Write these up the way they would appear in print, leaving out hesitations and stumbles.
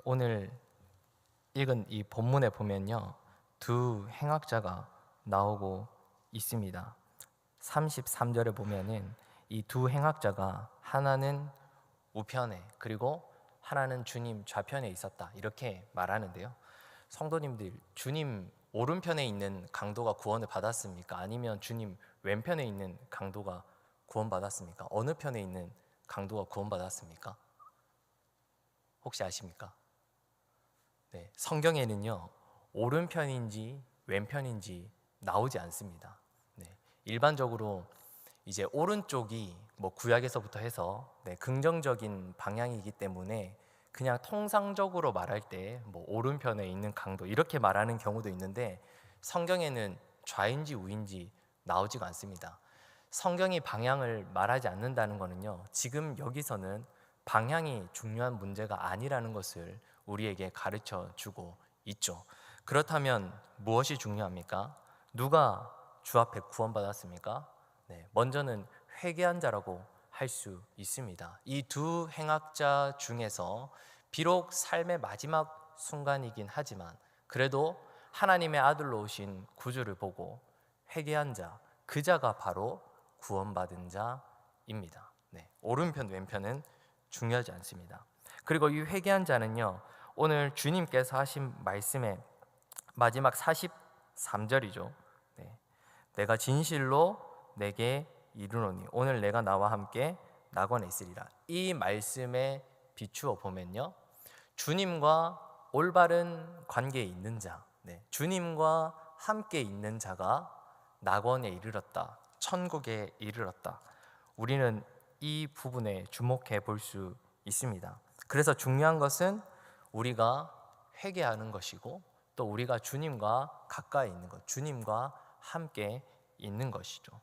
오늘 읽은 이 본문에 보면요, 두 행악자가 나오고 있습니다. 33절에 보면은 이 두 행악자가 하나는 우편에 그리고 하나는 주님 좌편에 있었다, 이렇게 말하는데요. 성도님들, 주님 오른편에 있는 강도가 구원을 받았습니까? 아니면 주님 왼편에 있는 강도가 구원받았습니까? 어느 편에 있는 강도가 구원받았습니까? 혹시 아십니까? 네, 성경에는요, 오른편인지 왼편인지 나오지 않습니다. 네, 일반적으로 이제 오른쪽이 뭐 구약에서부터 해서 긍정적인 방향이기 때문에 그냥 통상적으로 말할 때 뭐 오른편에 있는 강도 이렇게 말하는 경우도 있는데, 성경에는 좌인지 우인지 나오지가 않습니다. 성경이 방향을 말하지 않는다는 것은요, 지금 여기서는 방향이 중요한 문제가 아니라는 것을 우리에게 가르쳐 주고 있죠. 그렇다면 무엇이 중요합니까? 누가 주 앞에 구원받았습니까? 먼저는 회개한 자라고 할 수 있습니다. 이 두 행악자 중에서 비록 삶의 마지막 순간이긴 하지만 그래도 하나님의 아들로 오신 구주를 보고 회개한 자, 그 자가 바로 구원받은 자입니다. 오른편 왼편은 중요하지 않습니다. 그리고 이 회개한 자는요, 오늘 주님께서 하신 말씀의 마지막 43절이죠. 내가 진실로 내게 이르노니 오늘 내가 나와 함께 낙원에 있으리라. 이 말씀에 비추어 보면요, 주님과 올바른 관계에 있는 자, 주님과 함께 있는 자가 낙원에 이르렀다, 천국에 이르렀다. 우리는 이 부분에 주목해 볼 수 있습니다. 그래서 중요한 것은 우리가 회개하는 것이고, 또 우리가 주님과 가까이 있는 것, 주님과 함께 있는 것이죠.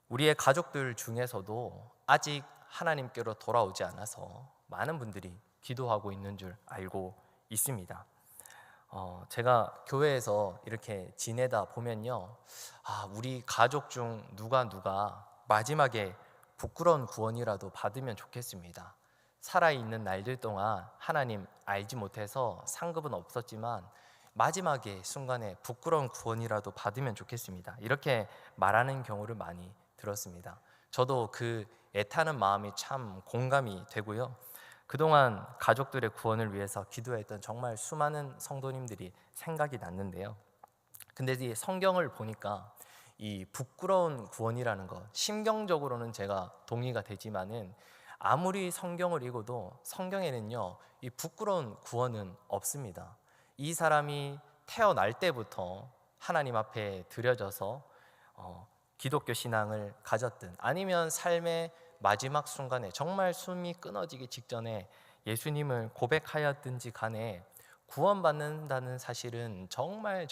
우리의 가족들 중에서도 아직 하나님께로 돌아오지 않아서 많은 분들이 기도하고 있는 줄 알고 있습니다. 제가 교회에서 이렇게 지내다 보면요, 우리 가족 중 누가 마지막에 부끄러운 구원이라도 받으면 좋겠습니다. 살아있는 날들 동안 하나님 알지 못해서 상급은 없었지만 마지막에 순간에 부끄러운 구원이라도 받으면 좋겠습니다, 이렇게 말하는 경우를 많이 들었습니다. 저도 그 애타는 마음이 참 공감이 되고요, 그동안 가족들의 구원을 위해서 기도했던 정말 수많은 성도님들이 생각이 났는데요. 근데 이 성경을 보니까 이 부끄러운 구원이라는 것, 심경적으로는 제가 동의가 되지만은 아무리 성경을 읽어도 성경에는요, 이 부끄러운 구원은 없습니다. 이 사람이 태어날 때부터 하나님 앞에 드려져서 기독교 신앙을 가졌든, 아니면 삶의 마지막 순간에 정말 숨이 끊어지기 직전에 예수님을 고백하였든지 간에 구원받는다는 사실은 정말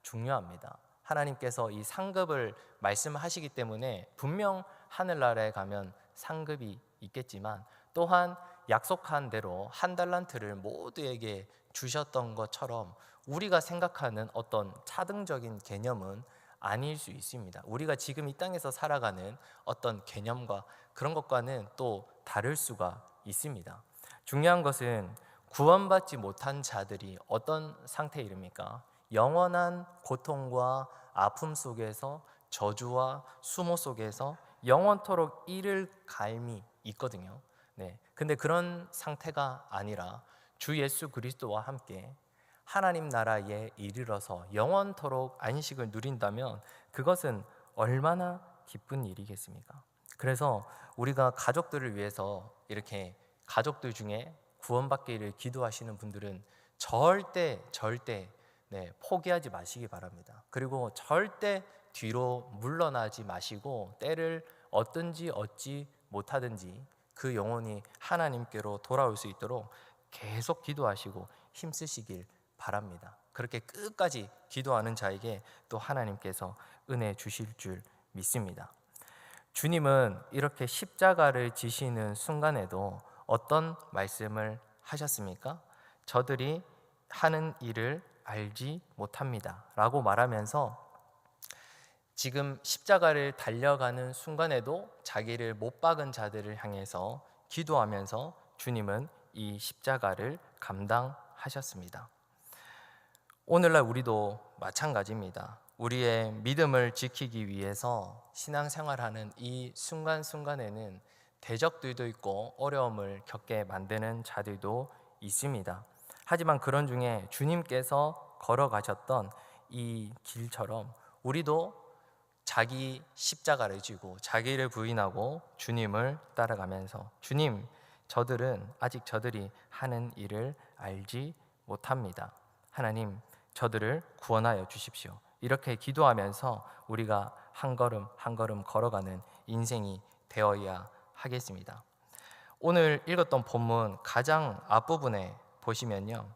중요합니다. 하나님께서 이 상급을 말씀하시기 때문에 분명 하늘나라에 가면 상급이 있겠지만, 또한 약속한 대로 한 달란트를 모두에게 주셨던 것처럼 우리가 생각하는 어떤 차등적인 개념은 아닐 수 있습니다. 우리가 지금 이 땅에서 살아가는 어떤 개념과 그런 것과는 또 다를 수가 있습니다. 중요한 것은 구원받지 못한 자들이 어떤 상태에 이릅니까? 영원한 고통과 아픔 속에서, 저주와 수모 속에서 영원토록 이를 갈미 있거든요. 근데 그런 상태가 아니라 주 예수 그리스도와 함께 하나님 나라에 이르러서 영원토록 안식을 누린다면 그것은 얼마나 기쁜 일이겠습니까? 그래서 우리가 가족들을 위해서 이렇게 가족들 중에 구원받기를 기도하시는 분들은 절대 포기하지 마시기 바랍니다. 그리고 절대 뒤로 물러나지 마시고, 때를 얻든지 얻지 못하든지 그 영혼이 하나님께로 돌아올 수 있도록 계속 기도하시고 힘쓰시길 바랍니다. 그렇게 끝까지 기도하는 자에게 또 하나님께서 은혜 주실 줄 믿습니다. 주님은 이렇게 십자가를 지시는 순간에도 어떤 말씀을 하셨습니까? 저들이 하는 일을 알지 못합니다 라고 말하면서, 지금 십자가를 달려가는 순간에도 자기를 못 박은 자들을 향해서 기도하면서 주님은 이 십자가를 감당하셨습니다. 오늘날 우리도 마찬가지입니다. 우리의 믿음을 지키기 위해서 신앙생활하는 이 순간순간에는 대적들도 있고 어려움을 겪게 만드는 자들도 있습니다. 하지만 그런 중에 주님께서 걸어가셨던 이 길처럼 우리도 자기 십자가를 지고 자기를 부인하고 주님을 따라가면서 주님, 저들이 하는 일을 알지 못합니다. 하나님, 저들을 구원하여 주십시오. 이렇게 기도하면서 우리가 한 걸음 한 걸음 걸어가는 인생이 되어야 하겠습니다. 오늘 읽었던 본문 가장 앞부분에 보시면요,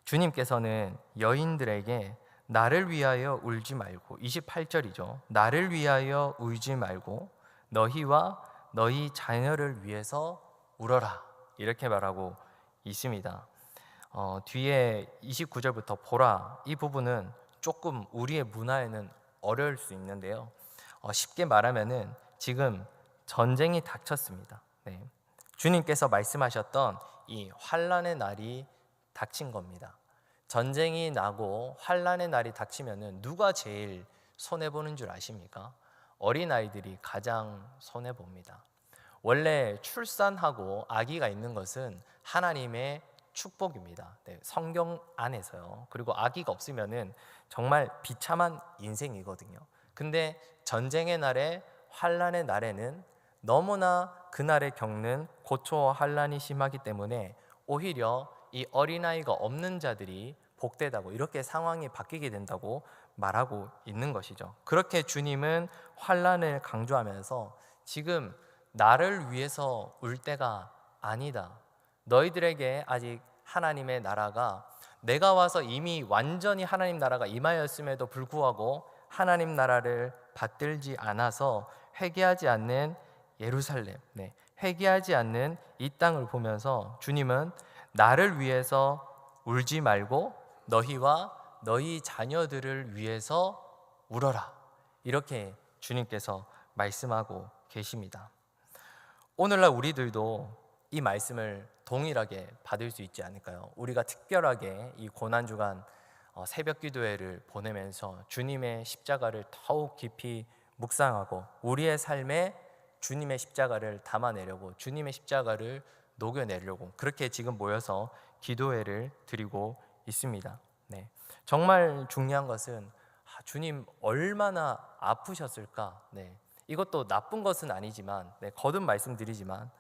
주님께서는 여인들에게 나를 위하여 울지 말고, 28절이죠. 나를 위하여 울지 말고 너희와 너희 자녀를 위해서 울어라, 이렇게 말하고 있습니다. 뒤에 29절부터 보라, 이 부분은 조금 우리의 문화에는 어려울 수 있는데요, 쉽게 말하면은 지금 전쟁이 닥쳤습니다. 네. 주님께서 말씀하셨던 이 환난의 날이 닥친 겁니다. 전쟁이 나고 환난의 날이 닥치면은 누가 제일 손해 보는 줄 아십니까? 어린아이들이 가장 손해 봅니다. 원래 출산하고 아기가 있는 것은 하나님의 축복입니다. 네, 성경 안에서요. 그리고 아기가 없으면은 정말 비참한 인생이거든요. 근데 전쟁의 날에, 환난의 날에는 너무나 그날에 겪는 고초와 환난이 심하기 때문에 오히려 이 어린아이가 없는 자들이 복되다고, 이렇게 상황이 바뀌게 된다고 말하고 있는 것이죠. 그렇게 주님은 환난을 강조하면서 지금 나를 위해서 울 때가 아니다. 너희들에게 아직 하나님의 나라가, 내가 와서 이미 완전히 하나님 나라가 임하였음에도 불구하고 하나님 나라를 받들지 않아서 회개하지 않는 예루살렘, 회개하지 않는 이 땅을 보면서 주님은 나를 위해서 울지 말고 너희와 너희 자녀들을 위해서 울어라, 이렇게 주님께서 말씀하고 계십니다. 오늘날 우리들도 이 말씀을 동일하게 받을 수 있지 않을까요? 우리가 특별하게 이 고난주간 새벽 기도회를 보내면서 주님의 십자가를 더욱 깊이 묵상하고 우리의 삶에 주님의 십자가를 담아내려고, 주님의 십자가를 녹여내려고 그렇게 지금 모여서 기도회를 드리고 있습니다. 네. 정말 중요한 것은 주님 얼마나 아프셨을까? 이것도 나쁜 것은 아니지만, 거듭 말씀드리지만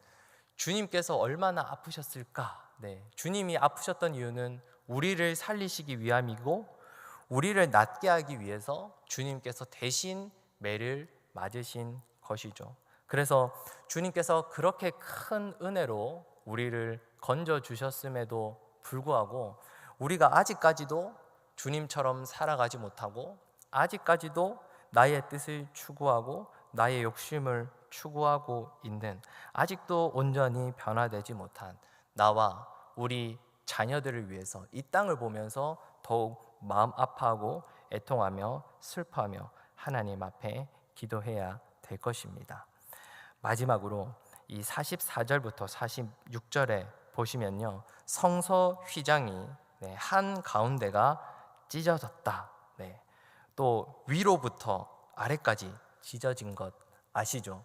주님께서 얼마나 아프셨을까? 주님이 아프셨던 이유는 우리를 살리시기 위함이고 우리를 낫게 하기 위해서 주님께서 대신 매를 맞으신 것이죠. 그래서 주님께서 그렇게 큰 은혜로 우리를 건져 주셨음에도 불구하고 우리가 아직까지도 주님처럼 살아가지 못하고 아직까지도 나의 뜻을 추구하고 나의 욕심을 추구하고 있는, 아직도 온전히 변화되지 못한 나와 우리 자녀들을 위해서 이 땅을 보면서 더욱 마음 아파하고 애통하며 슬퍼하며 하나님 앞에 기도해야 될 것입니다. 마지막으로 이 44절부터 46절에 보시면요, 성서 휘장이 한 가운데가 찢어졌다. 또 위로부터 아래까지 찢어진 것 아시죠?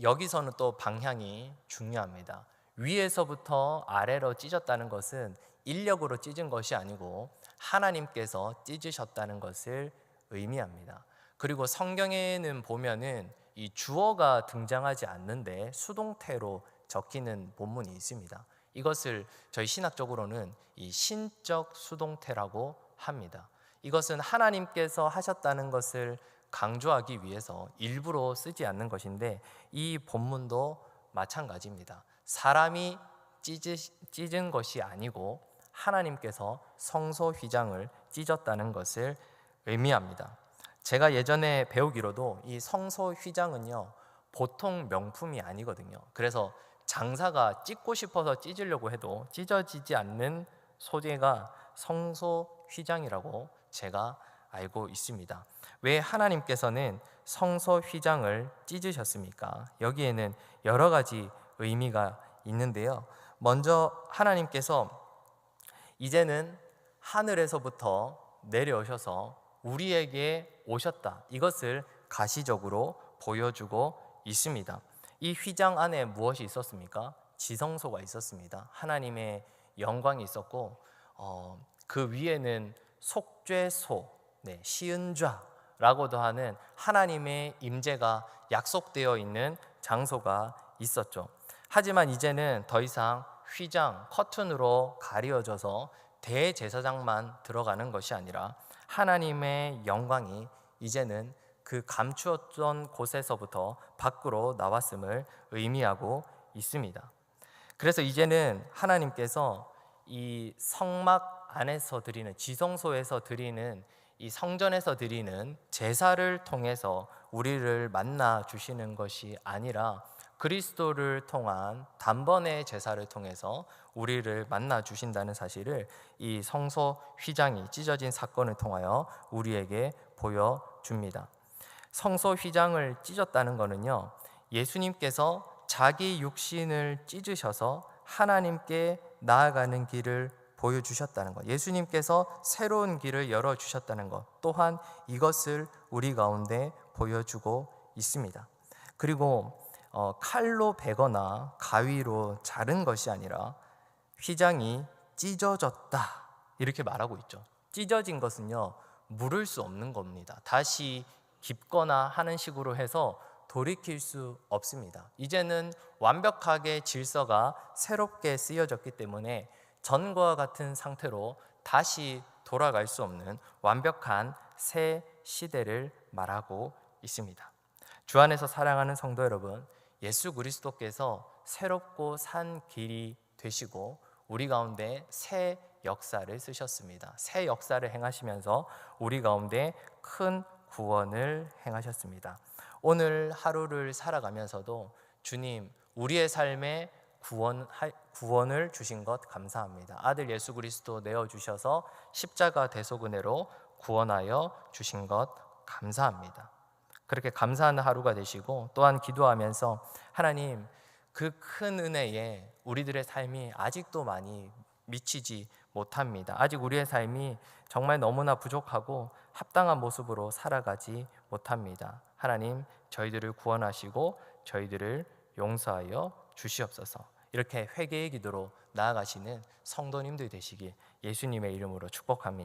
여기서는 또 방향이 중요합니다. 위에서부터 아래로 찢었다는 것은 인력으로 찢은 것이 아니고 하나님께서 찢으셨다는 것을 의미합니다. 그리고 성경에는 보면은 이 주어가 등장하지 않는데 수동태로 적히는 본문이 있습니다. 이것을 저희 신학적으로는 이 신적 수동태라고 합니다. 이것은 하나님께서 하셨다는 것을 강조하기 위해서 일부러 쓰지 않는 것인데 이 본문도 마찬가지입니다. 사람이 찢은 것이 아니고 하나님께서 성소 휘장을 찢었다는 것을 의미합니다. 제가 예전에 배우기로도 이 성소 휘장은요, 보통 명품이 아니거든요. 그래서 장사가 찢고 싶어서 찢으려고 해도 찢어지지 않는 소재가 성소 휘장이라고 제가 알고 있습니다. 왜 하나님께서는 성소 휘장을 찢으셨습니까? 여기에는 여러 가지 의미가 있는데요, 먼저 하나님께서 이제는 하늘에서부터 내려오셔서 우리에게 오셨다, 이것을 가시적으로 보여주고 있습니다. 이 휘장 안에 무엇이 있었습니까? 지성소가 있었습니다. 하나님의 영광이 있었고 그 위에는 속죄소, 시은좌라고도 하는 하나님의 임재가 약속되어 있는 장소가 있었죠. 하지만 이제는 더 이상 휘장, 커튼으로 가려져서 대제사장만 들어가는 것이 아니라 하나님의 영광이 이제는 그 감추었던 곳에서부터 밖으로 나왔음을 의미하고 있습니다. 그래서 이제는 하나님께서 이 성막 안에서 드리는, 지성소에서 드리는, 이 성전에서 드리는 제사를 통해서 우리를 만나 주시는 것이 아니라 그리스도를 통한 단번의 제사를 통해서 우리를 만나 주신다는 사실을 이 성소 휘장이 찢어진 사건을 통하여 우리에게 보여줍니다. 성소 휘장을 찢었다는 것은요, 예수님께서 자기 육신을 찢으셔서 하나님께 나아가는 길을 보여주셨다는 것, 예수님께서 새로운 길을 열어주셨다는 것, 또한 이것을 우리 가운데 보여주고 있습니다. 그리고 칼로 베거나 가위로 자른 것이 아니라 휘장이 찢어졌다, 이렇게 말하고 있죠. 찢어진 것은요, 물을 수 없는 겁니다. 다시 깁거나 하는 식으로 해서 돌이킬 수 없습니다. 이제는 완벽하게 질서가 새롭게 쓰여졌기 때문에 전과 같은 상태로 다시 돌아갈 수 없는 완벽한 새 시대를 말하고 있습니다. 주 안에서 사랑하는 성도 여러분, 예수 그리스도께서 새롭고 산 길이 되시고 우리 가운데 새 역사를 쓰셨습니다. 새 역사를 행하시면서 우리 가운데 큰 구원을 행하셨습니다. 오늘 하루를 살아가면서도 주님, 우리의 삶에 구원을 주신 것 감사합니다. 아들 예수 그리스도 내어주셔서 십자가 대속은혜로 구원하여 주신 것 감사합니다. 그렇게 감사하는 하루가 되시고, 또한 기도하면서 하나님, 그 큰 은혜에 우리들의 삶이 아직도 많이 미치지 못합니다. 아직 우리의 삶이 정말 너무나 부족하고 합당한 모습으로 살아가지 못합니다. 하나님, 저희들을 구원하시고 저희들을 용서하여 주시옵소서. 이렇게 회개의 기도로 나아가시는 성도님들 되시길 예수님의 이름으로 축복합니다.